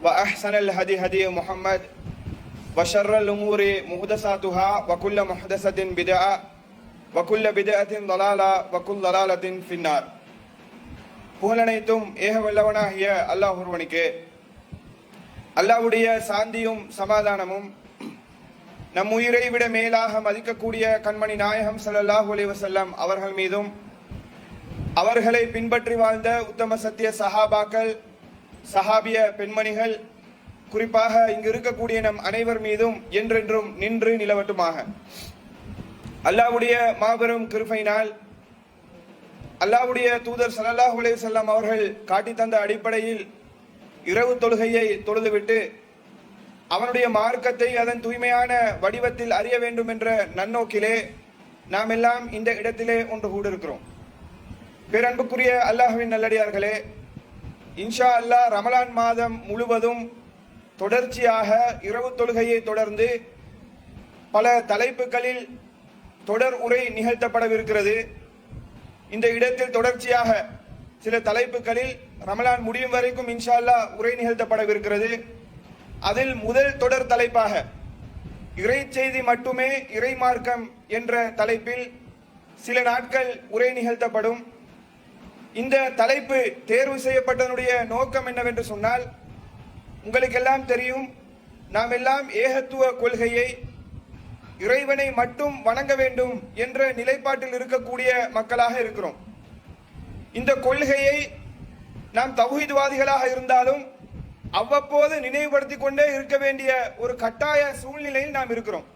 وأحسن الهدي هدي محمد وشر الأمور محدثاتها وكل محدثة بدعة وكل بدعة ضلالة وكل ضلالة في النار. புகழனைத்தும் ஏக வல்லவனாகிய அல்லாஹ் ஒருவனுக்கே. அல்லாஹ்வுடைய சாந்தியும் சமாதானமும் நம் உயிரை விட மேலாக மதிக்கக்கூடிய கண்மணி நாயகம் ஸல்லல்லாஹு அலைஹி வஸல்லம் அவர்கள் மீதும் அவர்களை பின்பற்றி வாழ்ந்த உத்தம சத்திய சஹாபாக்கள், சஹாபிய பெண்மணிகள், குறிப்பாக இங்கு இருக்கக்கூடிய நம் அனைவர் மீதும் என்றென்றும் நின்று நிலவட்டுமாக. அல்லாஹ்வுடைய மாபெரும் கிருபையினால் அல்லாஹ்வுடைய தூதர் ஸல்லல்லாஹு அலைஹி வஸல்லம் அவர்கள் காட்டி தந்த அடிப்படையில் இரவு தொழுகையை தொழுதுவிட்டு அவனுடைய மார்க்கத்தை அதன் தூய்மையான வடிவத்தில் அறிய வேண்டும் என்ற நன்னோக்கிலே நாம் எல்லாம் இந்த இடத்திலே ஒன்று கூடியிருக்கிறோம். பேரன்புக்குரிய அல்லாஹ்வின் நல்லடியார்களே, இன்ஷா அல்லாஹ் ரமலான் மாதம் முழுவதும் தொடர்ச்சியாக இரவு தொழுகையை தொடர்ந்து பல தலைப்புகளில் தொடர் உரை நிகழ்த்தப்படவிருக்கிறது. இந்த இடத்தில் தொடர்ச்சியாக சில தலைப்புகளில் ரமலான் முடியும் வரைக்கும் இன்ஷா அல்லாஹ் உரை நிகழ்த்தப்படவிருக்கிறது. அதில் முதல் தொடர் தலைப்பாக இறை செய்தி மட்டுமே இறை மார்க்கம் என்ற தலைப்பில் சில நாட்கள் உரை நிகழ்த்தப்படும். இந்த தலைப்பு தேர்வு செய்யப்பட்டதனுடைய நோக்கம் என்னவென்று சொன்னால், உங்களுக்கு எல்லாம் தெரியும், நாம் எல்லாம் ஏகத்துவ கொள்கையை, இறைவனை மட்டும் வணங்க வேண்டும் என்ற நிலைப்பாட்டில் இருக்கக்கூடிய மக்களாக இருக்கிறோம். இந்த கொள்கையை நாம் தௌஹீத்வாதிகளாக இருந்தாலும் அவ்வப்போது நினைவுபடுத்திக் கொண்டே இருக்க வேண்டிய ஒரு கட்டாய சூழ்நிலையில் நாம் இருக்கிறோம்.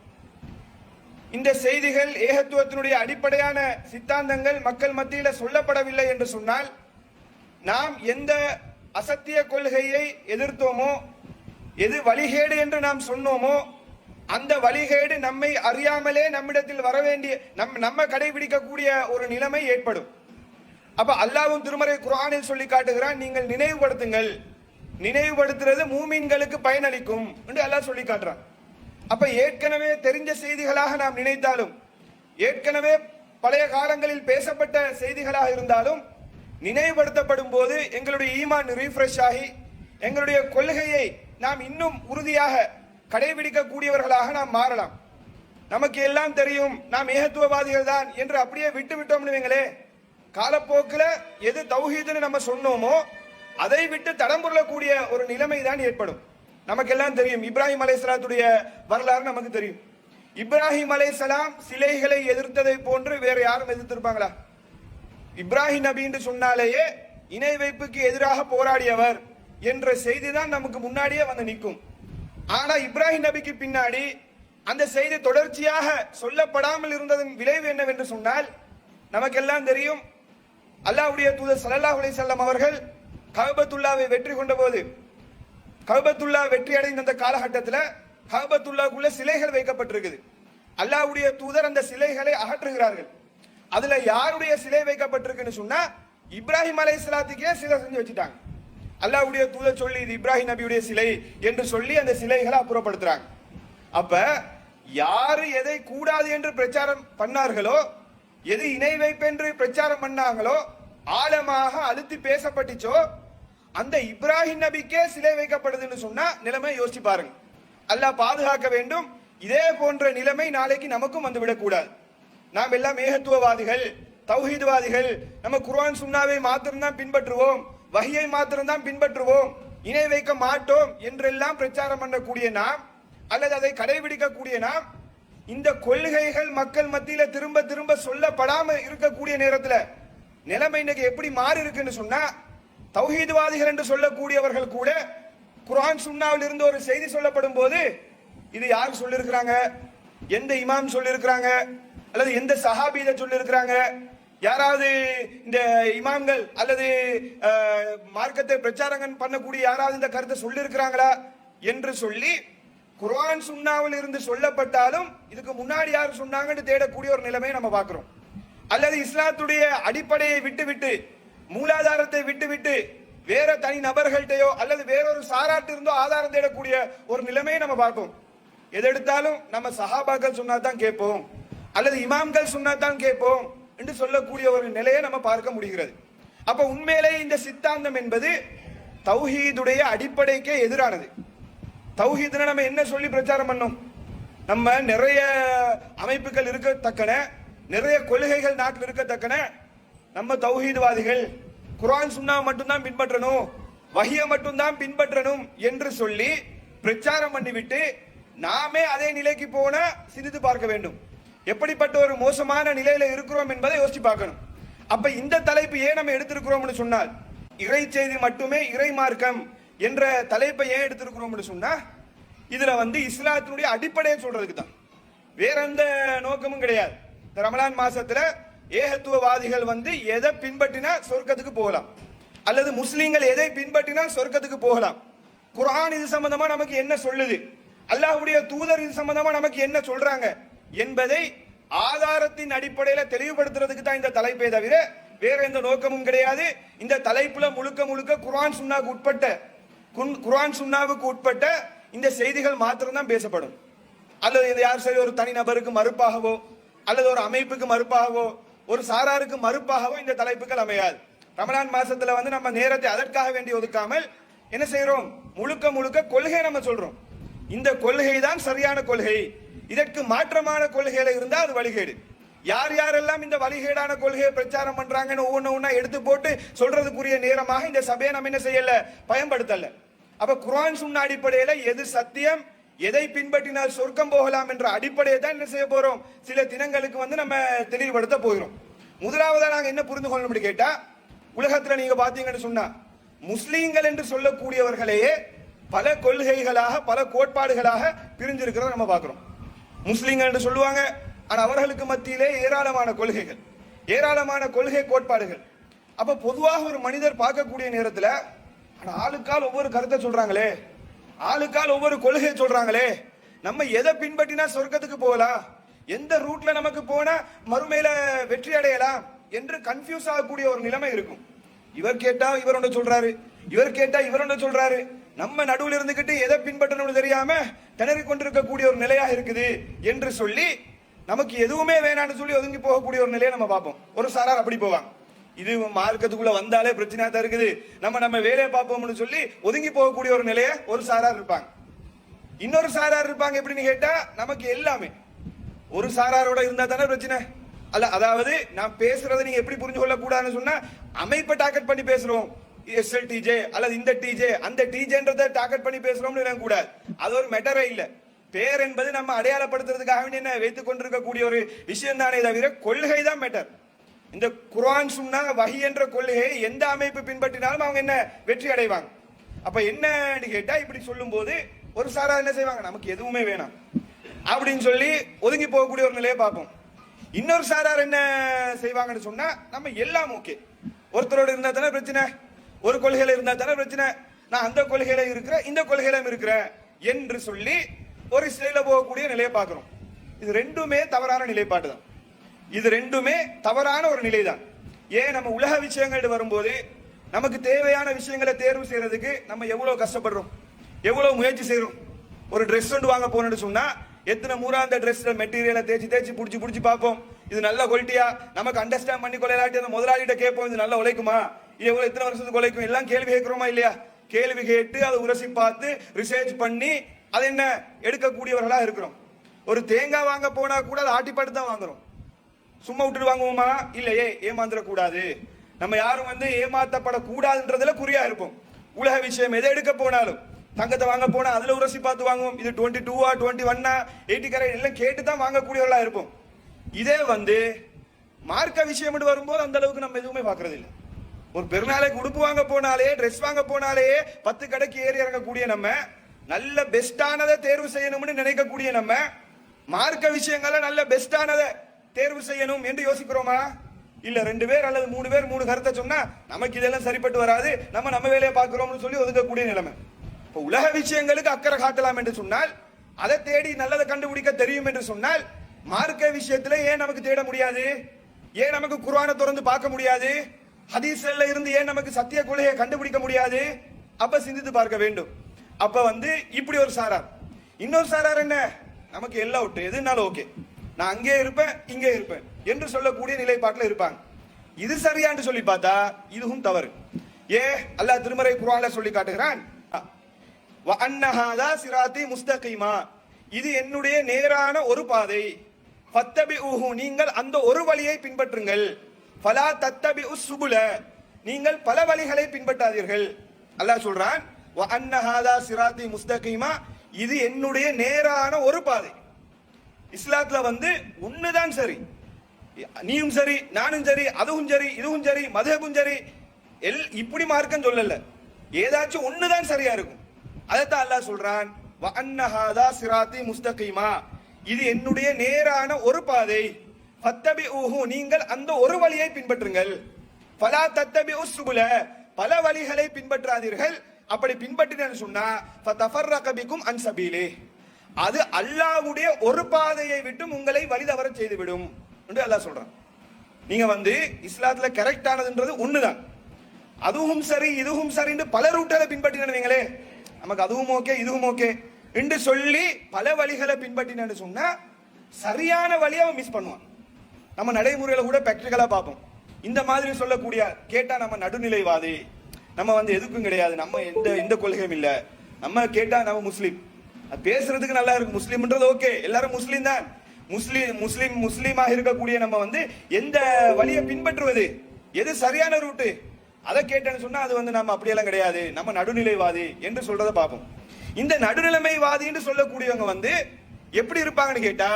இந்த செய்திகள், ஏகத்துவத்தினுடைய அடிப்படையான சித்தாந்தங்கள் மக்கள் மத்தியில் சொல்லப்படவில்லை என்று சொன்னால், நாம் எந்த அசத்திய கொள்கையை எதிர்த்தோமோ, எது வழிகேடு என்று நாம் சொன்னோமோ, அந்த வழிகேடு நம்மை அறியாமலே நம்மிடத்தில் வர வேண்டிய நம்ம கடைபிடிக்கக்கூடிய ஒரு நிலைமை ஏற்படும். அப்ப அல்லாஹ்வும் திருமறை குர்ஆனில் சொல்லி காட்டுகிறான், நீங்கள் நினைவுபடுத்துங்கள், நினைவுபடுத்துறது மூமின்களுக்கு பயனளிக்கும் என்று அல்லாஹ் சொல்லி காட்டுறான். அப்ப ஏற்கனவே தெரிஞ்ச செய்திகளாக நாம் நினைத்தாலும், ஏற்கனவே பழைய காலங்களில் பேசப்பட்ட செய்திகளாக இருந்தாலும், நினைவுபடுத்தப்படும் போது எங்களுடைய ஈமான் ரீஃப்ரெஷ் ஆகி எங்களுடைய கொள்கையை நாம் இன்னும் உறுதியாக கடைபிடிக்கக்கூடியவர்களாக நாம் மாறலாம். நமக்கு எல்லாம் தெரியும், நாம் ஏகத்துவவாதிகள் தான் என்று அப்படியே விட்டு விட்டோம்னு காலப்போக்கில் எது தௌஹீதுன்னு நம்ம சொன்னோமோ அதை விட்டு தடம்புரளக்கூடிய ஒரு நிலைமை தான் ஏற்படும். நமக்கெல்லாம் தெரியும், இப்ராஹிம் அலைஹிஸ்ஸலாத்துடைய வரலாறு நமக்கு தெரியும். இப்ராஹிம் அலைஹிஸ்ஸலாம் சிலைகளை எதிர்த்ததை போன்று வேற யாரும் எதிர்த்திருப்பாங்களா? இப்ராஹிம் நபி என்று சொன்னாலேயே இணை வைப்புக்கு எதிராக போராடியவர் என்ற செய்தி தான் நமக்கு முன்னாடியே வந்து நிற்கும். ஆனா இப்ராஹிம் நபிக்கு பின்னாடி அந்த செய்தி தொடர்ச்சியாக சொல்லப்படாமல் இருந்ததன் விளைவு என்னவென்று சொன்னால், நமக்கெல்லாம் தெரியும், அல்லாஹ்வுடைய தூதர் ஸல்லல்லாஹு அலைஹி வஸல்லம் அவர்கள் கஅபத்துல்லாவை வெற்றி கொண்ட போது, கஅபத்துல்லா வெற்றி அடைந்த அந்த காலகட்டத்தில் கஅபத்துல்லாக்குள்ள சிலைகள் வைக்கப்பட்டிருக்குது. அல்லாஹ்வுடைய தூதர் அந்த சிலைகளை அகற்றுகிறார்கள். அதுல யாருடைய சிலை வைக்கப்பட்டிருக்குன்னு சொன்னா, இப்ராஹிம் அலைஹிஸ்ஸலாத்துக்கே சிலை செஞ்சு வச்சுட்டாங்க. அல்லாஹ்வுடைய தூதர் சொல்லி இது இப்ராஹிம் நபியுடைய சிலை என்று சொல்லி அந்த சிலைகளை அப்புறப்படுத்துறாங்க. அப்ப யாரு எதை கூடாது என்று பிரச்சாரம் பண்ணார்களோ, எது இணை வைப்பென்று பிரச்சாரம் பண்ணாங்களோ, ஆழமாக அழுத்தி பேசப்பட்டுச்சோ, அந்த இப்ராஹிம் நபிக்கே சிலை வைக்கப்படுதுன்னு சொன்னா நிலைமை யோசிச்சு பாருங்க. அல்லாஹ் பாதுகாக்க வேண்டும். இதே போன்ற நிலைமை நாளைக்கு நமக்கும் வந்துவிடக் கூடாது. நாம் எல்லாம் ஏகத்துவவாதிகள், தௌஹீத்வாதிகள், நம்ம குர்ஆன் சுன்னாவை மாத்திரம்தான் பின்பற்றுவோம், வஹியை மாத்திரம்தான் பின்பற்றுவோம், இணை வைக்க மாட்டோம் என்றெல்லாம் பிரச்சாரம் பண்ணக்கூடிய நாம், அல்லது அதை கடைபிடிக்கக்கூடிய நாம், இந்த கொள்கைகள் மக்கள் மத்தியில திரும்ப திரும்ப சொல்லப்படாம இருக்கக்கூடிய நேரத்தில் நிலைமை இன்னைக்கு எப்படி மாறி இருக்குன்னு சொன்னா, தௌஹீத்வாதிகள் என்று சொல்லக்கூடியவர்கள் கூட குர்ஆன் சுன்னாவில் இருந்து ஒரு செய்தி சொல்லப்படும் போது, இது யார் சொல்லியிருக்கிறாங்க, எந்த இமாம் சொல்லியிருக்கிறாங்க, அல்லது எந்த சஹாபி இதை சொல்லியிருக்கிறாங்க, யாராவது இந்த இமாம்கள் அல்லது மார்க்கத்தை பிரச்சாரங்கள் பண்ணக்கூடிய யாராவது இந்த கருத்தை சொல்லியிருக்கிறாங்களா என்று சொல்லி குர்ஆன் சுன்னாவில் இருந்து சொல்லப்பட்டாலும் இதுக்கு முன்னாடி யார் சொன்னாங்கன்னு தேடக்கூடிய ஒரு நிலைமையை நம்ம பார்க்கிறோம். அல்லது இஸ்லாத்துடைய அடிப்படையை விட்டுவிட்டு, மூலாதாரத்தை விட்டுவிட்டு வேற தனி நபர்கள்ட்டையோ அல்லது வேறொரு சாராட்டு இருந்தோ ஆதாரம் தேடக்கூடிய ஒரு நிலைமையை நம்ம பார்ப்போம். எது எடுத்தாலும் நம்ம சஹாபாக்கள் சொன்னாதான் கேட்போம், அல்லது இமாம்கள் சொன்னாதான் கேட்போம் என்று சொல்லக்கூடிய ஒரு நிலையை நம்ம பார்க்க முடிகிறது. அப்ப உண்மையிலே இந்த சித்தாந்தம் என்பது தௌஹீதுடைய அடிப்படைக்கே எதிரானது. தௌஹீதுனா நம்ம என்ன சொல்லி பிரச்சாரம் பண்ணோம்? நம்ம நிறைய அமைப்புகள் இருக்கத்தக்கன, நிறைய கொள்கைகள் நாட்டில் இருக்கத்தக்கன, நம்ம தௌஹீத்வாதிகள் குர்ஆன் சுன்னா மட்டும்தான் பின்பற்றணும், வஹிய மட்டும்தான் பின்பற்றணும் என்று சொல்லி பிரச்சாரம் பண்ணிவிட்டு நாமே அதே நிலைக்கு போன சிந்தித்து பார்க்க வேண்டும். எப்படிப்பட்ட ஒரு மோசமான நிலையில இருக்கிறோம் என்பதை யோசிச்சு பார்க்கணும். அப்ப இந்த தலைப்பு ஏன் நம்ம எடுத்திருக்கிறோம்னு சொன்னால், இறை செய்தி மட்டுமே இறை மார்க்கம் என்ற தலைப்பை ஏன் எடுத்திருக்கிறோம்னு சொன்னா, இதுல இஸ்லாத்தினுடைய அடிப்படையை சொல்றதுக்கு தான், வேற எந்த நோக்கமும் கிடையாது. இந்த ரமலான் மாசத்துல ஏகத்துவவாதிகள் எதை பின்பற்றினா சொர்க்கத்துக்கு போகலாம், அல்லது முஸ்லீம்கள் எதை பின்பற்றினா சொர்க்கத்துக்கு போகலாம், குர்ஆன் இது சம்பந்தமா நமக்கு என்ன சொல்லுது, அல்லாஹ்வுடைய தூதர் இது சம்பந்தமா நமக்கு என்ன சொல்றாங்க என்பதை ஆதாரத்தின் அடிப்படையில் தெளிவுபடுத்துறதுக்கு தான் இந்த தலைப்பே தவிர வேற எந்த நோக்கமும் கிடையாது. இந்த தலைப்புல முழுக்க முழுக்க குர்ஆன் சுன்னாவுக்கு உட்பட்ட இந்த செய்திகள் மாத்திரம்தான் பேசப்படும். அல்லது யார் சரி ஒரு தனி நபருக்கு மறுப்பாகவோ, அல்லது ஒரு அமைப்புக்கு மறுப்பாகவோ, ஒரு சாராருக்கு மறுப்பாகவோ இந்த தலைப்புகள் அமையாது. ரமலான் மாசத்துல நம்ம நேரத்தை அதற்காக வேண்டி ஒதுக்காமல் என்ன செய்யறோம், முழுக்க முழுக்க கொள்கை நம்ம சொல்றோம். இந்த கொள்கை தான் சரியான கொள்கை, இதற்கு மாற்றமான கொள்கையில இருந்தா அது வழிகேடு. யார் யாரெல்லாம் இந்த வழிகேடான கொள்கையை பிரச்சாரம் பண்றாங்கன்னு ஒவ்வொன்னா எடுத்து போட்டு சொல்றதுக்குரிய நேரமாக இந்த சபையை நம்ம என்ன செய்யல, பயன்படுத்தல. அப்ப குர்ஆன் சுன்னா அடிப்படையில எது சத்தியம், எதை பின்பற்றினால் சொர்க்கம் போகலாம் என்ற அடிப்படையை தான் என்ன செய்ய போறோம், சில தினங்களுக்கு நம்ம தெளிவுபடுத்த போகிறோம். முதலாவதா நாங்க என்ன புரிந்து கொள்ளணும் கேட்டா, உலகத்துல நீங்க பாத்தீங்கன்னு சொன்னா முஸ்லீம்கள் என்று சொல்லக்கூடியவர்களையே பல கொள்கைகளாக, பல கோட்பாடுகளாக பிரிஞ்சிருக்கிறத நம்ம பார்க்கிறோம். முஸ்லீம்கள் என்று சொல்லுவாங்க, ஆனா அவர்களுக்கு மத்தியிலே ஏராளமான கொள்கைகள், ஏராளமான கொள்கை கோட்பாடுகள். அப்ப பொதுவாக ஒரு மனிதர் பார்க்கக்கூடிய நேரத்தில் ஆளுக்கால் ஒவ்வொரு கருத்தை சொல்றாங்களே, ஆளுக்கால் ஒவ்வொரு கொள்கையை சொல்றாங்களே, நம்ம எதை பின்பற்றினா சொர்க்கத்துக்கு போகலாம், எந்த ரூட்ல நமக்கு போனா மறுமையில வெற்றி அடையலாம் என்று கன்ஃபியூஸ் ஆகக்கூடிய ஒரு நிலைமை இருக்கும். இவர் கேட்டா இவர் ஒன்று சொல்றாரு, இவர் கேட்டா இவர் ஒன்று சொல்றாரு, நம்ம நடுவில் இருந்துகிட்டு எதை பின்பற்றணும்னு தெரியாம திணறி கொண்டிருக்கக்கூடிய ஒரு நிலையாக இருக்குது என்று சொல்லி நமக்கு எதுவுமே வேணான்னு சொல்லி ஒதுங்கி போகக்கூடிய ஒரு நிலையை நம்ம பார்ப்போம். ஒரு சாரார் அப்படி போவாங்க, இது மார்க்கத்துக்குள்ள வந்தாலே பிரச்சனையா தான் இருக்குது, நம்ம வேலையை பார்ப்போம்னு சொல்லி ஒதுங்கி போகக்கூடிய ஒரு நிலையை ஒரு சாரார் இருப்பாங்க. இன்னொரு சாரார் இருப்பாங்க எப்படின்னு கேட்டா, நமக்கு எல்லாமே ஒரு சாராரோட இருந்தா தானே பிரச்சனை அல்ல. அதாவது நான் பேசுறதை நீங்க எப்படி புரிஞ்சு கொள்ள கூடாதுன்னு சொன்னா, அமைப்பை டார்கெட் பண்ணி பேசுறோம், எஸ்எல்டிஜே அல்லது இந்த டிஜே அந்த டிஜேன்றதை டார்கெட் பண்ணி பேசுறோம்னு கூடாது. அது ஒரு மெட்டரே இல்ல. பேர் என்பது நம்ம அடையாளப்படுத்துறதுக்காக வேண்டி என்ன வைத்துக் கொண்டிருக்கக்கூடிய ஒரு விஷயம் தானே தவிர கொள்கை தான் மேட்டர். இந்த குர்ஆன் சுன்னா வஹி என்ற கொள்கையை எந்த அமைப்பு பின்பற்றினாலும் அவங்க என்ன வெற்றி அடைவாங்க. அப்ப என்னன்னு கேட்டா, இப்படி சொல்லும் போது ஒரு சாரா என்ன செய்வாங்க, நமக்கு எதுவுமே வேணாம் அப்படின்னு சொல்லி ஒதுங்கி போகக்கூடிய ஒரு நிலையை பார்ப்போம். இன்னொரு சாரார் என்ன செய்வாங்கன்னு சொன்னா, நம்ம எல்லாம் ஓகே, ஒருத்தரோட இருந்தா தானே பிரச்சனை, ஒரு கொள்கையில இருந்தா தானே பிரச்சனை, நான் அந்த கொள்கையில இருக்கிறேன் இந்த கொள்கையில இருக்கிறேன் என்று சொல்லி ஒரு சிலையில போகக்கூடிய நிலையை பார்க்கிறோம். இது ரெண்டுமே தவறான நிலைப்பாட்டு தான். இது ரெண்டுமே தவறான ஒரு நிலை தான். ஏன் நம்ம உலக விஷயங்கள் வரும்போது நமக்கு தேவையான விஷயங்களை தேர்வு செய்யறதுக்கு நம்ம எவ்வளவு கஷ்டப்படுறோம், எவ்வளவு முயற்சி செய்யறோம். ஒரு ட்ரெஸ் ஒன்று வாங்க போனோம்னு சொன்னா எத்தனை முறை அந்த ட்ரெஸ்ல மெட்டீரியலை தேய்ச்சி புடிச்சு பார்ப்போம், இது நல்ல குவாலிட்டியா, நமக்கு அண்டர்ஸ்டாண்ட் பண்ணி கொள்ளாட்டி அந்த முதலாளிகிட்ட கேட்போம், இது நல்லா உழைக்குமா, இது எவ்வளவு எத்தனை வருஷத்துக்கு உழைக்கும், எல்லாம் கேள்வி கேட்கிறோமா இல்லையா. கேள்வி கேட்டு அதை உரசி பார்த்து ரிசர்ச் பண்ணி அதை என்ன எடுக்கக்கூடியவர்களா இருக்கிறோம். ஒரு தேங்காய் வாங்க போனா கூட அதை ஆட்டிப்பாட்டு தான் வாங்குறோம், சும்மா விட்டுட்டு வாங்குவோமா இல்லையே. ஏமாந்துடக்கூடாது, நம்ம யாரும் ஏமாத்தப்படக்கூடாதுன்றதுல குறியா இருப்போம். உலக விஷயம் எதை எடுக்க போனாலும், தங்கத்தை வாங்க போனா அதுல உரசி பார்த்து வாங்குவோம், இது 22 21 80 கேரட் எல்லாம் கேட்டு தான் வாங்கக்கூடியவர்களா இருப்போம். இதே மார்க்க விஷயம் வரும்போது அந்த அளவுக்கு நம்ம எதுவுமே பாக்குறது இல்லை. ஒரு பெருநாளைக்கு உடுப்பு வாங்க போனாலே, ட்ரெஸ் வாங்க போனாலே 10 கடைக்கு ஏறி இறங்கக்கூடிய நம்ம, நல்ல பெஸ்டானதை தேர்வு செய்யணும்னு நினைக்கக்கூடிய நம்ம, மார்க்க விஷயங்கள நல்ல பெஸ்டானதை தேர்வு செய்யணும் என்று யோசிக்கிறோமா இல்ல. 2 பேர் அல்லது 3 பேர் 3 கருத்தை சொன்னா நமக்கு இதெல்லாம் சரிப்பட்டு வராது, நம்ம வேலையை பார்க்கிறோம்னு சொல்லி ஒதுக்கக்கூடிய நிலைமை. இப்போ உலக விஷயங்களுக்கு அக்கறை காட்டலாம் என்று சொன்னால், அதை தேடி நல்லதை கண்டுபிடிக்க தெரியும் என்று சொன்னால், மார்க்க விஷயத்துல ஏன் நமக்கு தேட முடியாது, ஏன் நமக்கு குர்ஆனை திறந்து பார்க்க முடியாது, ஹதீஸ்ல இருந்து ஏன் நமக்கு சத்திய கொள்கையை கண்டுபிடிக்க முடியாது? அப்ப சிந்தித்து பார்க்க வேண்டும். அப்ப இப்படி ஒரு சாரார். இன்னொரு சாரார் என்ன, நமக்கு எல்லாம் விட்டு எதுனாலும் ஓகே, நான் அங்கே இருப்பேன் இங்கே இருப்பேன் என்று சொல்லக்கூடிய நிலைப்பாட்டில் இருப்பாங்க. இது சரியான்னு சொல்லி பார்த்தா இதுவும் தவறு. அல்லாஹ் திருமறை குர்ஆன்ல சொல்லி காட்டுகிறான், வ அன்னஹாதா சிராத்தி முஸ்தகீமா, இது என்னுடைய நேரான ஒரு பாதை, ஃபத்தபிஊஹு, நீங்கள் அந்த ஒரு வழியை பின்பற்றுங்கள், ஃபலா தத்தபிஉஸ் சுபுல, நீங்கள் பல வழிகளை பின்பற்றாதீர்கள். அல்லாஹ் சொல்றான், வ அன்னஹாதா சிராத்தி முஸ்தகீமா, இது என்னுடைய நேரான ஒரு பாதை. இஸ்லாத்துல ஒண்ணுதான் சரி, நீயும் சரி நானும் சரி அதுவும் சரி இதுவும் சரி மதுஹபும் சரி இப்படி மார்க்கம் சொல்லல, ஏதாச்சும் ஒண்ணுதான் சரியா இருக்கும். அதைத்தான் அல்லாஹ் சொல்றான், வ அன்னஹாதா சிராத்தி முஸ்தகீமா, இது என்னுடைய நேரான ஒரு பாதை, ஃபத்தபிஊஹு, நீங்கள் அந்த ஒரு வழியை பின்பற்றுங்கள், ஃபலா தத்தபிஉஸ் சுபுல, பல வழிகளை பின்பற்றாதீர்கள். அப்படி பின்பற்றினு சொன்னா ஃபதஃபர்ரக பிகும் அன் சபீலி, அது அல்லாஹ்வுடைய ஒரு பாதையை விட்டு உங்களை வழிதவர செய்துவிடும் என்று அல்லாஹ் சொல்றான். நீங்க இஸ்லாத்துல கரெக்டானதுன்றது ஒண்ணுதான், அதுவும் சரி இதுவும் சரி பல ரூட்டை பின்பற்றினீங்களே, நமக்கு அதுவும் ஓகே இதுவும் ஓகே என்று சொல்லி பல வழிகளை பின்பற்றினு சொன்னா சரியான வழியை அவன் மிஸ் பண்ணுவான். நம்ம நடைமுறையில கூட பிராக்டிகலா பார்ப்போம். இந்த மாதிரி சொல்லக்கூடிய கேட்டா நம்ம நடுநிலைவாதி, நம்ம எதுக்கும் கிடையாது, நம்ம எந்த கொள்கையும் இல்ல, நம்ம கேட்டா நம்ம முஸ்லீம், பேசுறதுக்கு நல்லா இருக்கு, முஸ்லீம்ன்றது ஓகே, எல்லாரும் முஸ்லீம் தான், முஸ்லீமாக இருக்கக்கூடிய நம்ம எந்த வழியை பின்பற்றுவது, எது சரியான ரூட்டு, அதை கேட்டேன்னு சொன்னா அது நம்ம அப்படியெல்லாம் கிடையாது, நம்ம நடுநிலைவாதி என்று சொல்றதை பார்ப்போம். இந்த நடுநிலைமைவாதி என்று சொல்லக்கூடியவங்க எப்படி இருப்பாங்கன்னு கேட்டா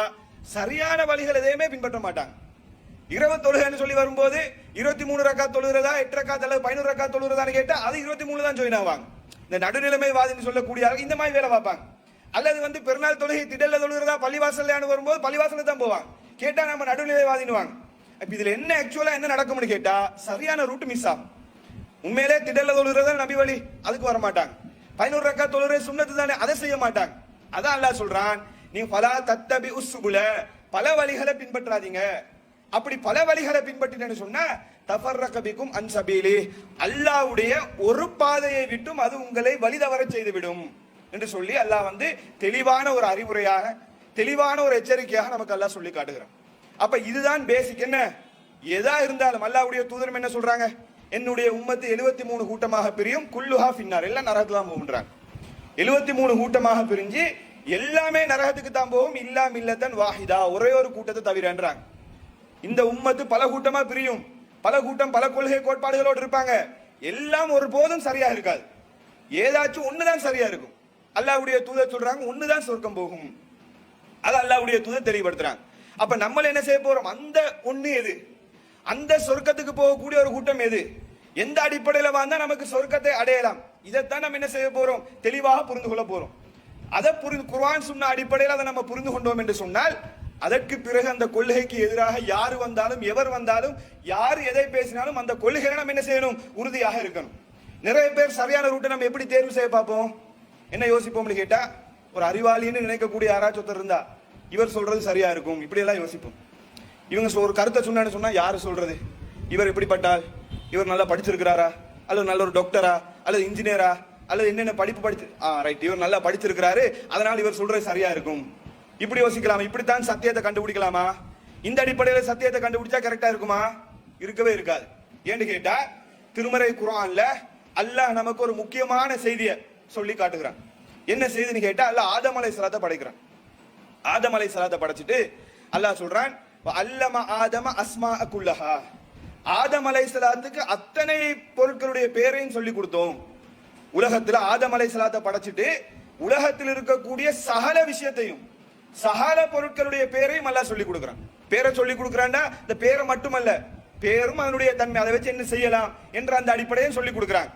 சரியான வழிகள் எதையுமே பின்பற்ற மாட்டாங்க. இரவு தொழுகைன்னு சொல்லி வரும்போது 23 ரக்காத் தொழுகிறதா 8 ரக்காத் அல்லது 11 ரக்காத் தொழுகிறதான்னு கேட்டா அது 23 தான் ஜாயின் ஆவாங்க. இந்த நடுநிலைமைவாதின்னு சொல்லக்கூடிய இந்த மாதிரி வேலை பார்ப்பாங்க. அல்லது பெருநாள் தொழுகை திடல்ல தொழுகிறதா பள்ளிவாசல்லையானு வரும்போது பள்ளிவாசல்ல தான் போவாங்க, கேட்டா நம்ம நடுநிலைவாதினுவாங்க. அப்ப இதுல என்ன ஆக்சுவலா என்ன நடக்கும்னு கேட்டா சரியான ரூட் மிஸ் ஆகும். உண்மையிலே திடல்ல தொழுகிறதா நபி வழி, அதுக்கு வர மாட்டாங்க. 11 ரக்காத் தொழுகிற சுன்னத்து தானே, அதை செய்ய மாட்டாங்க. அதான் அல்லாஹ் சொல்றான், நீங்க ஃபலா தத்தபிஉஸ் சுபுல, பல வழிகளை பின்பற்றாதீங்க. அப்படி பல வழிகளை பின்பற்றினு சொன்னா தஃபர்ரக பிகும் அன் சபீலி, அல்லாஹ்வுடைய ஒரு பாதையை விட்டும் அது உங்களை வழிதவர செய்துவிடும் என்று சொல்லி அல்லாஹ் தெளிவான ஒரு அறிவுரையாக தெளிவான ஒரு எச்சரிக்கையாக நமக்கு அல்லாஹ் சொல்லி காட்டுகிறான். அப்ப இதுதான் பேசிக். என்ன எதா இருந்தாலும் அல்லாஹ்வுடைய தூதரும் என்ன சொல்றாங்க, என்னுடைய உம்மத்து 73 கூட்டமாக பிரியும், குல்லுஹா ஃபின்னார், எல்லாம் நரகத்துக்கு தான் போகும்ன்றாங்க. 73 கூட்டமாக பிரிஞ்சு எல்லாமே நரகத்துக்கு தான் போகும், இல்லா மில்லத்தன் வாஹிதா, ஒரே ஒரு கூட்டத்தை தவிரன்றாங்க. இந்த உம்மத்து பல கூட்டமா பிரியும், பல கூட்டம் பல கொள்கை கோட்பாடுகளோடு இருப்பாங்க, எல்லாம் ஒரு போதும் சரியா இருக்காது, ஏதாச்சும் ஒண்ணுதான் சரியா இருக்கும். அல்லாஹ்வுடைய தூதர் சொல்றாங்க ஒண்ணுதான் சொர்க்கம் போகும், அது அல்லாஹ்வுடைய தூதர் தெளிவுபடுத்துறாங்க. அப்ப நம்ம என்ன செய்ய போறோம், அந்த ஒண்ணு எது, அந்த சொர்க்கத்துக்கு போகக்கூடிய ஒரு கூட்டம் எது, எந்த அடிப்படையில வந்தா நமக்கு சொர்க்கத்தை அடையலாம், இதைத்தான் நம்ம என்ன செய்ய போறோம், தெளிவாக புரிந்து கொள்ள போறோம். அதை குர்ஆன் சுன்னா அடிப்படையில் அதை நம்ம புரிந்து கொண்டோம் என்று சொன்னால் அதற்கு பிறகு அந்த கொள்கைக்கு எதிராக யார் வந்தாலும் எவர் வந்தாலும் யார் எதை பேசினாலும் அந்த கொள்கையை நம்ம என்ன செய்யணும், உறுதியாக இருக்கணும். நிறைய பேர் சரியான ரூட்டை நம்ம எப்படி தேர்வு செய்ய பார்ப்போம், என்ன யோசிப்போம்னு கேட்டா, ஒரு அறிவாளின்னு நினைக்கக்கூடிய யாராச்சும் ஒருத்தர் இருந்தா இவர் சொல்றது சரியா இருக்கும், இப்படி எல்லாம் யோசிப்போம். இவங்க ஒரு கருத்தை சொன்னான்னு சொன்னா யாரு சொல்றது, இவர் எப்படிப்பட்டால், இவர் நல்லா படிச்சிருக்கிறாரா, அல்லது நல்ல ஒரு டாக்டரா அல்லது இன்ஜினியரா அல்லது என்னென்ன படிப்பு படிச்சு ரைட், இவர் நல்லா படிச்சிருக்கிறாரு அதனால இவர் சொல்றது சரியா இருக்கும், இப்படி யோசிக்கலாமா? இப்படித்தான் சத்தியத்தை கண்டுபிடிக்கலாமா? இந்த அடிப்படையில் சத்தியத்தை கண்டுபிடிச்சா கரெக்டா இருக்குமா? இருக்கவே இருக்காது. ஏன்னு கேட்டா திருமறை குர்ஆன்ல அல்லாஹ் நமக்கு ஒரு முக்கியமான செய்தியை சொல்லி காட்டுகிறான். என்ன செய்தின்னு கேட்டா அல்லாஹ் ஆதம் அலைஹிஸ்ஸலாத்தை படைக்கிறான். ஆதம் அலைஹிஸ்ஸலாத்தை படைச்சிட்டு அல்லாஹ் சொல்றான், அல்லம ஆதம அஸ்மாஅ குல்லஹா, ஆதம் அலைஹிஸ்ஸலாத்துக்கு அத்தனை பொருட்களுடைய பேரையும் சொல்லி கொடுத்தோம். உலகத்துல ஆதம் அலைஹிஸ்ஸலாத்தை படைச்சிட்டு உலகத்தில் இருக்கக்கூடிய சகல விஷயத்தையும் சகல பொருட்களுடைய பேரையும் அல்லாஹ் சொல்லி கொடுக்குறான். பேரை சொல்லி கொடுக்குறான்னா இந்த பேரை மட்டுமல்ல, பேரும் அதனுடைய தன்மை, அதை வச்சு என்ன செய்யலாம் என்ற அந்த அடிப்படையும் சொல்லி கொடுக்குறாங்க.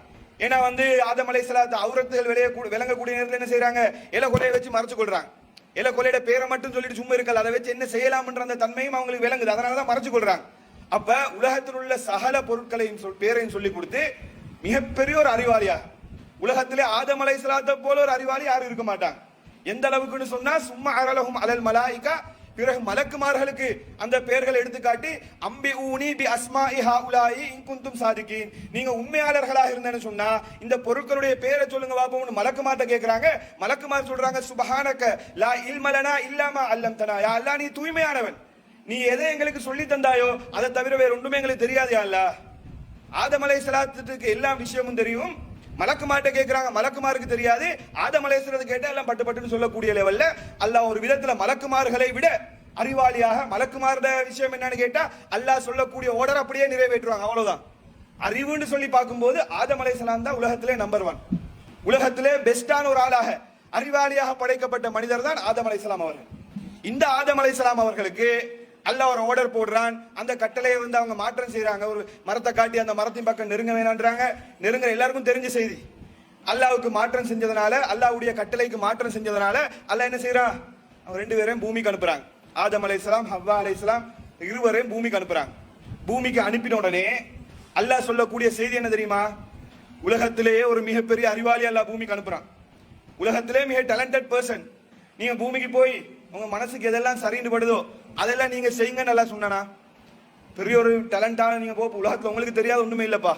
ஏன்னா ஆதம் அலைஹிஸ்ஸலாத்து அவுரத்துகள் விளங்கக்கூடிய நேரத்தில் என்ன செய்யறாங்க, இலை கொலையை வச்சு மறைச்சு கொள்றாங்க. இலை கொலையோட பேரை மட்டும் சொல்லிட்டு சும்மா இருக்கல, அதை வச்சு என்ன செய்யலாம் என்ற அந்த தன்மையும் அவங்களுக்கு விளங்குது, அதனாலதான் மறைச்சு கொள்றாங்க. அப்ப உலகத்தில் உள்ள சகல பொருட்களையும் பேரையும் சொல்லி கொடுத்து மிகப்பெரிய ஒரு அறிவாளியா, உலகத்திலே ஆதம் அலைஹிஸ்ஸலாத்தை போல ஒரு அறிவாளி யாரும் இருக்க மாட்டாங்க. எந்த அளவுக்குன்னு சொன்னா சும்மா அரலஹும் அலல் மலாயிகா, பிறகு மலக்குமார்களுக்கு அந்த பெயர்களை எடுத்துக்காட்டி அம்பி ஊனி பி அஸ்மாஇ ஹாஉலாஇ இன் குன்தும் சாதிகீன், நீங்க உண்மையாளர்களாக இருந்தேன்னு சொன்னா இந்த பொருட்களுடைய பேரை சொல்லுங்க பாப்போம்னு மலக்குமார்ட்ட கேக்குறாங்க. மலக்குமார் சொல்றாங்க, சுப்ஹானக லா இல்ம லனா இல்லா மா அல்லம்தனா, யா அல்லாஹ் நீ தூய்மையானவன், நீ எதை எங்களுக்கு சொல்லி தந்தாயோ அதை தவிர வேற ஒன்றுமே எங்களுக்கு தெரியாது யா அல்லாஹ். ஆதம் அலைஹிஸ்ஸலாத்துக்கு எல்லா விஷயமும் தெரியும், மலக்குமார்ட்ட கேட்கிறாங்க, மலக்குமாருக்கு தெரியாது. ஆதம் அலைஹிஸ்ஸலாத்து கேட்டா எல்லாம் பட்டு பட்டுன்னு சொல்லக்கூடிய லெவல்ல அல்லாஹ் ஒரு விதத்துல மலக்குமார்களை விட அறிவாளியாக, மலக்குமார்ட விஷயம் என்னன்னு கேட்டா அல்லாஹ் சொல்லக்கூடிய ஆர்டர் அப்படியே நிறைவேற்றுவாங்க, அவ்வளவுதான். அறிவுன்னு சொல்லி பார்க்கும்போது ஆதம் அலைஹிஸ்ஸலாம் தான் உலகத்திலே நம்பர் 1, உலகத்திலே பெஸ்டான ஒரு ஆளாக அறிவாளியாக படைக்கப்பட்ட மனிதர் தான் ஆதம் அலைஹிஸ்ஸலாம் அவர்கள். இந்த ஆதம் அலைஹிஸ்ஸலாம் அவர்களுக்கு அல்லாஹ் ஒரு ஆர்டர் போடுறான். அந்த கட்டளையை அவங்க மாற்றம் செய்யறாங்க. ஒரு மரத்தை காட்டி அந்த மரத்தின் பக்கம் நெருங்க வேணான்றாங்க. நெருங்குற எல்லாருக்கும் தெரிஞ்ச செய்தி. அல்லாஹ்வுக்கு மாற்றம் செஞ்சதுனால, அல்லாஹ்வுடைய கட்டளைக்கு மாற்றம் செஞ்சதுனால அல்லாஹ் என்ன செய்யறான்? அவங்க 2 பேரையும் பூமிக்கு அனுப்புறாங்க. ஆதம் அலைஹிஸ்ஸலாம், ஹவ்வா அலைஹிஸ்ஸலாம் இருவரையும் பூமிக்கு அனுப்புறாங்க. பூமிக்கு அனுப்பின உடனே அல்லாஹ் சொல்லக்கூடிய செய்தி என்ன தெரியுமா? உலகத்திலேயே ஒரு மிகப்பெரிய அறிவாளி அல்லாஹ் பூமிக்கு அனுப்புறான். உலகத்திலே மிக டேலண்டட் பர்சன். நீங்க பூமிக்கு போய் உங்க மனசுக்கு எதெல்லாம் சரின்னு படுதோ அதெல்லாம் நீங்க செய்யுங்க நல்லா சொன்னானா? பெரிய ஒரு டேலண்டான நீங்க போ, உலகத்துல உங்களுக்கு தெரியாத ஒண்ணுமே இல்லப்பா.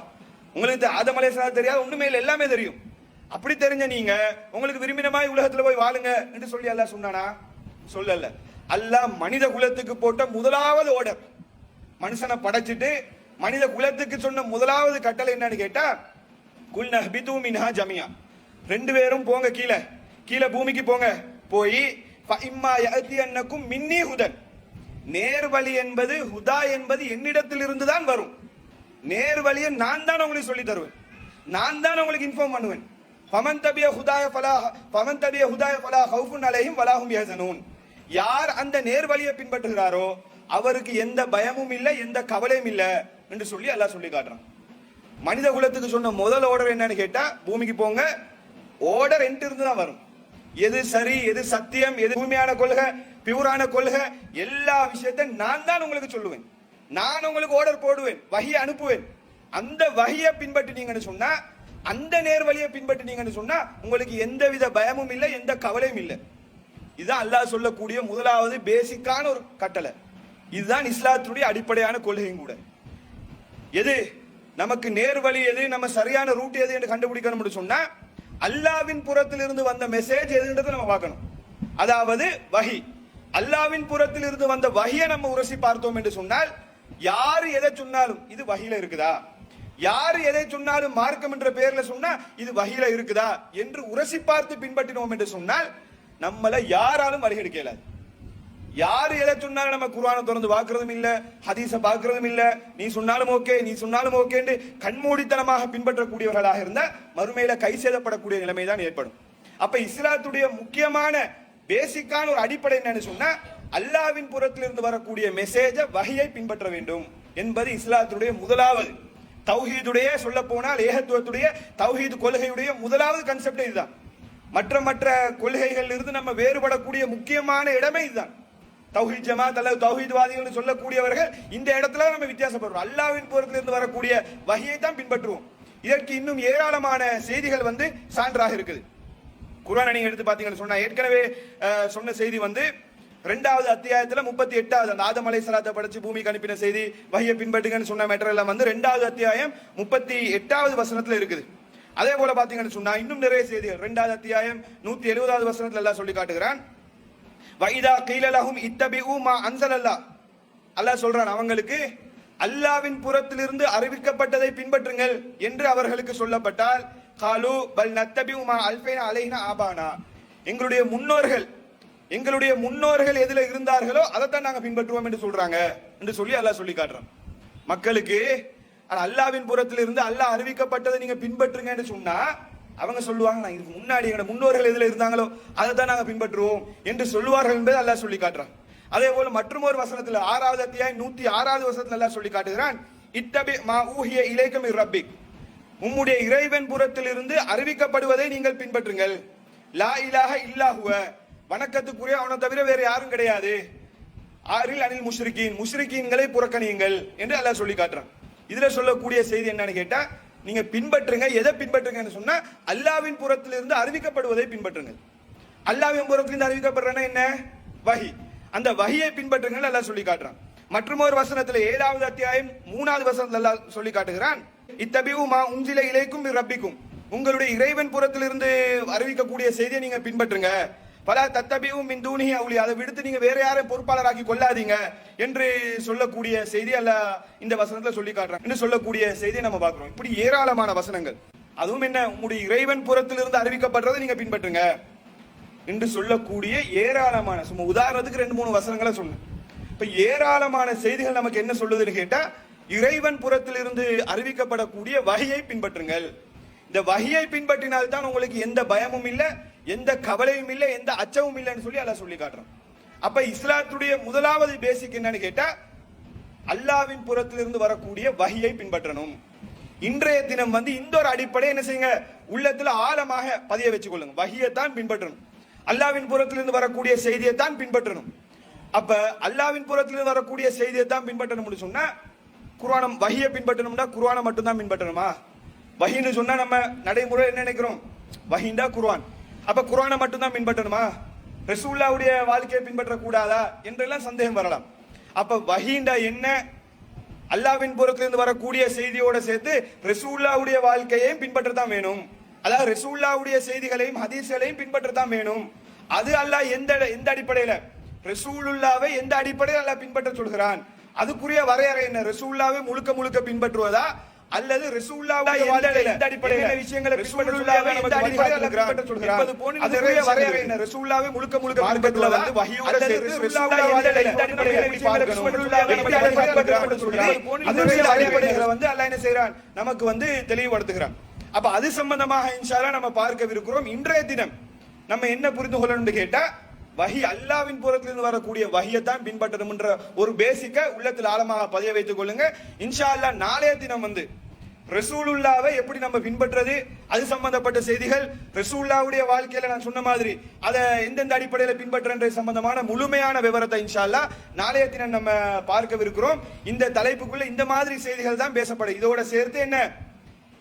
உங்களுக்கு ஆதம் அலைஹிஸ்ஸலாம் தெரியாத ஒண்ணுமே இல்லை, எல்லாமே தெரியும். அப்படி தெரிஞ்ச நீங்க உங்களுக்கு விரும்பினமாய் உலகத்துல போய் வாழுங்க என்று சொல்லி அல்லாஹ் சொன்னானா? சொல்லல. அல்லாஹ் மனித குலத்துக்கு போட்ட முதலாவது ஆர்டர், மனுஷனை படைச்சிட்டு மனித குலத்துக்கு சொன்ன முதலாவது கட்டளை என்னன்னு கேட்டா, குல் நஹ்பிது மின்ஹா ஜமியா, 2 பேரும் போங்க கீழே, கீழே பூமிக்கு போங்க. போய் ஃபஇம்மா யஅதியன்னக்கும் மின்னி ஹுதன், நேர்வழி என்பது, ஹுதா என்பது என்னிடத்தில் இருந்து தான் வரும். நேர்வழியை நான் தான் உங்களுக்கு சொல்லி தருவேன், நான் தான் உங்களுக்கு இன்ஃபார்ம் பண்ணுவேன். ஃபமன் தபிய ஹுதாய ஃபலா ஹவுஃபுன் அலைஹிம் வலா ஹும் யஹ்சனூன், யார் அந்த நேர்வழியை பின்பற்றுகிறாரோ அவருக்கு எந்த பயமும் இல்லை, எந்த கவலையும் இல்லை என்று சொல்லி அல்லாஹ் சொல்லி காட்டுறான். மனித குலத்துக்கு சொன்ன முதல் ஆர்டர் என்னன்னு கேட்டா, பூமிக்கு போங்க. ஆர்டர் என்கிட்ட இருந்து தான் வரும். எது சரி, எது சத்தியம், எது உண்மையான கொள்கை, பியூரான கொள்கை, எல்லா விஷயத்தையும் நான் தான் உங்களுக்கு சொல்லுவேன். நான் உங்களுக்கு ஆர்டர் போடுவேன், வஹியை அனுப்புவேன். அந்த வஹியை பின்பற்றினீங்கன்னு சொன்னா, அந்த நேர்வழியை பின்பற்றினீங்கன்னு சொன்னா உங்களுக்கு எந்தவித பயமும் இல்லை, எந்த கவலையும் இல்லை. இதுதான் அல்லாஹ் சொல்லக்கூடிய முதலாவது பேசிக்கான ஒரு கட்டளை. இதுதான் இஸ்லாத்துடைய அடிப்படையான கொள்கையும் கூட. எது நமக்கு நேர்வழி, எது நம்ம சரியான ரூட் எது என்று கண்டுபிடிக்கணும் சொன்னா, அல்லாவின் புறத்தில் இருந்து வந்த மெசேஜ் எதுன்றதை நம்ம பார்க்கணும். அதாவது வஹி, அல்லாவின் புறத்தில் இருந்து வந்த வஹியை நம்ம உரசி பார்த்தோம் என்று சொன்னால், யாரு எதை சொன்னாலும் இது வஹியில இருக்குதா, யாரு எதை சொன்னாலும் மார்க்கம் என்ற பெயர்ல சொன்னா இது வஹியில இருக்குதா என்று உரசி பார்த்து பின்பற்றினோம் என்று சொன்னால் நம்மள யாராலும் வழிகெடுக்க இயலாது. யாரு எதை சொன்னாலும் நம்ம குர்ஆனை திறந்து பார்க்கிறதும் இல்ல, ஹதீஸை பார்க்கிறதும் இல்ல. நீ சொன்னாலும் ஓகே, நீ சொன்னாலும் ஓகே என்று கண்மூடித்தனமாக பின்பற்றக்கூடியவர்களாக இருந்தா மறுமையில கை சேதப்படக்கூடிய நிலைமை தான் ஏற்படும். அப்ப இஸ்லாத்துடைய முக்கியமான பேசிக்கான ஒரு அடிப்படை என்னன்னு சொன்னா, அல்லாவின் புறத்திலிருந்து வரக்கூடிய மெசேஜை, வஹியை பின்பற்ற வேண்டும் என்பது இஸ்லாத்துடைய முதலாவது, தௌஹீதுடைய, சொல்ல போனால் ஏகத்துவத்துடைய தௌஹீது கொள்கையுடைய முதலாவது கன்செப்ட் இதுதான். மற்ற கொள்கைகள் இருந்து நம்ம வேறுபடக்கூடிய முக்கியமான இடமே இதுதான். தௌஹீத் ஜமாத் அல்லது தௌஹீத்வாதிகள் சொல்லக்கூடியவர்கள் இந்த இடத்துல நம்ம வித்தியாசப்படுறோம். அல்லாஹ்வின் புறத்திலிருந்து வரக்கூடிய வஹியை தான் பின்பற்றுவோம். இதற்கு இன்னும் ஏராளமான செய்திகள் சான்றாக இருக்குது. குர்ஆனை நீங்க எடுத்து பாத்தீங்கன்னு சொன்னா, ஏற்கனவே சொன்ன செய்தி 2வது அத்தியாயத்துல 38வது, அந்த ஆதம் அலைஹிஸ்ஸலாத்தை படைச்சு பூமிக்கு அனுப்பின செய்தி, வஹியை பின்பற்றுங்கன்னு சொன்ன மேட்டர் எல்லாம் 2வது அத்தியாயம் 38வது வசனத்துல இருக்குது. அதே போல பாத்தீங்கன்னு சொன்னா இன்னும் நிறைய செய்திகள் 2வது அத்தியாயம் 170வது வசனத்துல எல்லாம் சொல்லி காட்டுகிறான். வைதா கீல லஹும் இத்தபிஉ மா அன்ஸலல்லாஹ், அல்லாஹ் சொல்றான் அவங்களுக்கு, அல்லாஹ்வின் புறத்திலிருந்து அறிவிக்கப்பட்டதை பின்பற்றுங்கள் என்று அவர்களுக்கு சொல்லப்பட்டால், காலு பல் நத்தபிஉ மா அல்ஃபைனா அலைஹினா ஆபானா, எங்களுடைய முன்னோர்கள் எதுல இருந்தார்களோ அதைத்தான் நாங்க பின்பற்றுவோம் என்று சொல்றாங்க என்று சொல்லி அல்லாஹ் சொல்லி காட்டுறான் மக்களுக்கு. அல்லாஹ்வின் புறத்திலிருந்து அல்லாஹ் அறிவிக்கப்பட்டதை நீங்க பின்பற்றுங்க என்று சொன்னா அவங்க சொல்லுவாங்க, நான் இதுக்கு முன்னாடி எங்க முன்னோர்கள் எதுல இருந்தாங்களோ அதை தான் நாங்க பின்பற்றுவோம் என்று சொல்லுவார்கள் என்பதை அல்லாஹ் சொல்லி காட்டுறான். அதே போல மற்றொரு வசனத்துல 6வது அத்தியாயம் 106வது வசனத்துல அல்லாஹ் சொல்லி காட்டுகிறான், இத்தபி மா ஊஹிய இலைக மிர் ரப்பிக், உம்முடைய இறைவன் புறத்திலிருந்து அறிவிக்கப்படுவதை நீங்கள் பின்பற்றுங்கள். லா இலாஹ இல்லா ஹுவ, வணக்கத்துக்குரிய அவனை தவிர வேற யாரும் கிடையாது. ஆரில் அனில் முஷ்ரிகீன்களை புறக்கணியுங்கள் என்று அல்லாஹ் சொல்லி காட்டுறான். இதுல சொல்லக்கூடிய செய்தி என்னன்னு கேட்டா, நீங்க பின்பற்றுங்க. எதை பின்பற்றுங்கன்னு சொன்னா, அல்லாஹ்வின் புறத்திலிருந்து அறிவிக்கப்படுவதை பின்பற்றுங்கள். அல்லாஹ்வின் புறத்திலிருந்து அறிவிக்கப்படுறனா என்ன? வஹி. அந்த வஹியை பின்பற்றுங்கள் அல்லாஹ் சொல்லி காட்டுறான். மற்றொரு வசனத்துல 7வது அத்தியாயம் 3வது வசனத்துல அல்லாஹ் சொல்லி காட்டுகிறான், இத்தபிஉ மா உன்சில இலைக்கும் மிர் ரப்பிக்கும், உங்களுடைய இறைவன் புறத்திலிருந்து அறிவிக்கக்கூடிய செய்தியை நீங்க பின்பற்றுங்க. பல தத்தபியும் மின் தூனிஹி அவுலியா, அதை விடுத்து நீங்க வேற யாரையும் பொறுப்பாளராக்கி கொள்ளாதீங்க என்று சொல்லக்கூடிய செய்தி அல்ல இந்த வசனத்துல சொல்லி காட்டுறான் என்று சொல்லக்கூடிய செய்தியை நம்ம பார்க்கிறோம். இப்படி ஏராளமான வசனங்கள், அதுவும் என்ன, உங்களுடைய இறைவன் புறத்திலிருந்து அறிவிக்கப்படுறதை நீங்க பின்பற்றுங்க என்று சொல்லக்கூடிய ஏராளமான, சும்மா உதாரணத்துக்கு 2-3 வசனங்களை சொன்னேன். இப்ப ஏராளமான செய்திகள் நமக்கு என்ன சொல்லுதுன்னு கேட்டா, இறைவன் புறத்திலிருந்து அறிவிக்கப்படக்கூடிய வஹியை பின்பற்றுங்கள். இந்த வஹியை பின்பற்றினால் தான் உங்களுக்கு எந்த பயமும் இல்லை, எந்த கவலையும் இல்லை, எந்த அச்சமும் இல்லைன்னு சொல்லி அல்லாஹ் சொல்லி காட்டுறான். அப்ப இஸ்லாத்துடைய முதலாவது பேசிக் என்னன்னு கேட்டா, அல்லாஹ்வின் புறத்திலிருந்து வரக்கூடிய வஹியை பின்பற்றணும். இன்றைய தினம் இந்த ஒரு அடிப்படை என்ன செய்யுங்க, உள்ளத்துல ஆழமாக பதிய வச்சுக் கொள்ளுங்க. வஹியை தான் பின்பற்றணும், அல்லாஹ்வின் புறத்திலிருந்து வரக்கூடிய செய்தியை தான் பின்பற்றணும். அப்ப அல்லாஹ்வின் புறத்திலிருந்து வரக்கூடிய செய்தியை தான் பின்பற்றணும்னு சொன்னா, குர்ஆனை வஹியை பின்பற்றணும்னா குர்ஆனை மட்டும் தான் பின்பற்றணுமா? வஹின்னு சொன்னா நம்ம நடைமுறை என்ன நினைக்கிறோம், வஹிண்டா குர்ஆன். அப்ப குர்ஆனை மட்டும் தான் பின்பற்றணுமா? ரசூலுல்லாஹ்வுடைய வாழ்க்கையை பின்பற்ற கூடாதா என்றெல்லாம் சந்தேகம் வரலாம். அப்ப வஹிண்டா என்ன, அல்லாஹ்வின் புறத்திலிருந்து வரக்கூடிய செய்தியோட சேர்த்து ரசூலுல்லாஹ்வுடைய வாழ்க்கையையும் பின்பற்றத்தான் வேணும். அதாவது ரசூலுல்லாஹ்வுடைய செய்திகளையும் ஹதீஸ்களையும் பின்பற்றத்தான் வேணும். அது அல்லாஹ் எந்த அடிப்படையில, ரசூலுல்லாஹ்வை எந்த அடிப்படையில் அல்லாஹ் பின்பற்ற சொல்கிறான், அதுக்குரிய வரையறை என்ன? ரசூலுல்லாஹ்வை முழுக்க முழுக்க பின்பற்றுவதா அல்லது ரசூலுல்லாஹ்வுடைய வாழ்க்கையில எந்த அடிப்படையில விஷயங்களை ரசூலுல்லாஹ்வை எந்த அடிப்படையில் பின்பற்ற சொல்கிறான், அதுக்குரிய வரையறை என்ன? ரசூலுல்லாஹ்வை முழுக்க முழுக்க பின்பற்றுவதா வஹியோட சேர்த்து ரசூலுல்லாஹ்வுடைய வாழ்க்கையில எந்த அடிப்படையில விஷயங்களை ரசூலுல்லாஹ்வை எந்த அடிப்படையில் பின்பற்ற சொல்கிறான், அதுக்குரிய வரையறைகளை அல்லாஹ் என்ன செய்றான், நமக்கு தெளிவுபடுத்துகிறான். அப்ப அது சம்பந்தமாக இன்ஷா அல்லாஹ் நம்ம பார்க்கவிருக்கிறோம். இன்றைய தினம் நம்ம என்ன புரிந்து கொள்ளணும்னு கேட்டா, வஹி அல்லாஹ்வின் புறத்திலிருந்து வரக்கூடிய வஹியை தான் பின்பற்றணும் என்ற ஒரு பேசிக்க உள்ளத்தில் ஆழமாக பதிய வைத்துக் கொள்ளுங்க. இன்ஷா அல்லாஹ் நாளைய தினம் ரசூலுல்லாஹ்வை எப்படி நம்ம பின்பற்றது, அது சம்பந்தப்பட்ட செய்திகள், ரசூலுல்லாஹ்வுடைய வாழ்க்கையில நான் சொன்ன மாதிரி அதை எந்தெந்த அடிப்படையில பின்பற்ற சம்பந்தமான முழுமையான விவரத்தை இன்ஷா அல்லாஹ் நாளைய தினம் நம்ம பார்க்கவிருக்கிறோம். இந்த தலைப்புக்குள்ள இந்த மாதிரி செய்திகள் தான் பேசப்படும். இதோட சேர்த்து என்ன,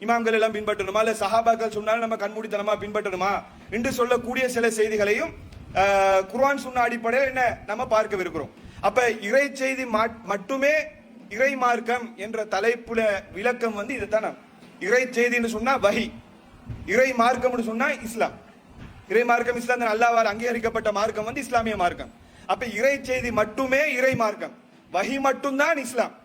இமாம்கள் எல்லாம் பின்பற்றணுமா, இல்ல சஹாபாக்கள் சொன்னாலும் நம்ம கண்மூடித்தனமா பின்பற்றணுமா என்று சொல்லக்கூடிய சில செய்திகளையும் குர்ஆன் சுன்னா அடிப்படையில் என்ன நம்ம பார்க்கவிருக்கிறோம். அப்ப இறை செய்தி மட்டுமே இறை மார்க்கம் என்ற தலைப்புல விளக்கம் இதுதான். இறை செய்தின்னு சொன்னா வஹி, இறை மார்க்கம்னு சொன்னா இஸ்லாம். இறை மார்க்கம் இஸ்லாம் தான், அல்லாஹ்வால் அங்கீகரிக்கப்பட்ட மார்க்கம் இஸ்லாமிய மார்க்கம். அப்ப இறை செய்தி மட்டுமே இறை மார்க்கம், வஹி மட்டும்தான் இஸ்லாம்.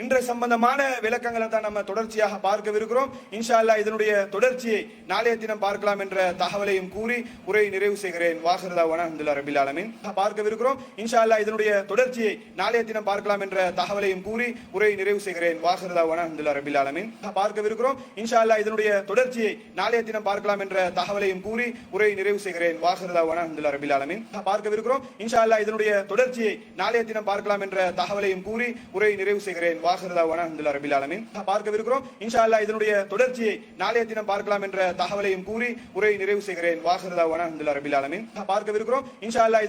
இன்றைய சம்பந்தமான விளக்கங்களை தான் நம்ம தொடர்ச்சியாக பார்க்கவிருக்கிறோம். இன்ஷா அல்லாஹ் இதனுடைய தொடர்ச்சியை நாளைய தினம் பார்க்கலாம் என்ற தகவலையும் கூறி உரையை நிறைவு செய்கிறேன். வாஹிர் தஅவானா அல்ஹம்துலில்லாஹி ரப்பில் ஆலமீன். பார்க்கவிருக்கிறோம். இன்ஷா அல்லாஹ் இதனுடைய தொடர்ச்சியை நாளைய தினம் பார்க்கலாம் என்ற தகவலையும் கூறி உரையை நிறைவு செய்கிறேன். வாஹிர் தஅவானா அல்ஹம்துலில்லாஹி ரப்பில் ஆலமீன். பார்க்கவிருக்கிறோம். இன்ஷா அல்லாஹ் இதனுடைய தொடர்ச்சியை நாளைய தினம் பார்க்கலாம் என்ற தகவலையும் கூறி உரையை நிறைவு செய்கிறேன். வாஹிர் தஅவானா அல்ஹம்துலில்லாஹி ரப்பில் ஆலமீன். பார்க்கவிருக்கிறோம். இன்ஷா அல்லாஹ் இதனுடைய தொடர்ச்சியை நாளைய தினம் பார்க்கலாம் என்ற தகவலையும் கூறி உரையை நிறைவு செய்கிறேன். வாஹிர் தஅவானா அல்ஹம்துலில்லாஹி ரப்பில் ஆலமீன். பார்க்கவிருக்கிறோம். இன்ஷா அல்லாஹ் இதனுடைய தொடர்ச்சியை நாளைய தினம் பார்க்கலாம் என்ற தகவலையும் கூறி உரையை நிறைவு செய்கிறேன். வாஹிர் தஅவானா அல்ஹம்துலில்லாஹி ரப்பில் ஆலமீன். பார்க்கவிருக்கிறோம். இன்ஷா அல்லாஹ்